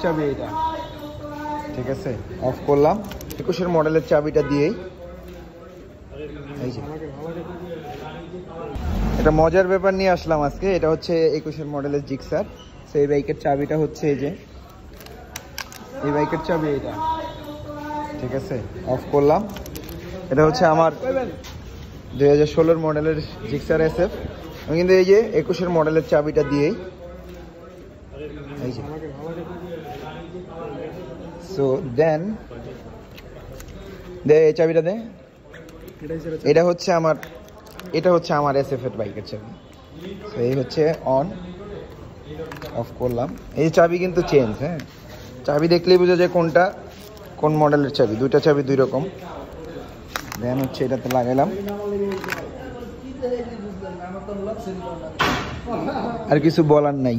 চাবি এটা, ঠিক আছে। অফ করলাম 21-এর মডেলের চাবিটা দিয়েই। এই যে এটা মজার ব্যাপার নিয়ে আসলাম আজকে। এটা হচ্ছে 21-এর মডেলের জিক্সার। তো এই বাইকের চাবিটা হচ্ছে এই যে, এই বাইকের চাবি এটা, ঠিক আছে। অফ করলাম। এটা হচ্ছে আমার 2016-এর মডেলের জিক্সার SF। আমি কিন্তু এই যে 21-এর মডেলের চাবিটা দিয়েই। এই যে সো দেন দে এই চাবিটা দে। এটা হচ্ছে আমার SF এর বাইকের চাবি। তো এই হচ্ছে অন, অফ করলাম। এই চাবি কিন্তু চেঞ্জ, হ্যাঁ, চাবি দেখলেই বোঝা যায় কোনটা কোন মডেলের চাবি। দুইটা চাবি দুই রকম। দেন হচ্ছে এটাতে লাগাইলাম। আর কিছু বলার নাই।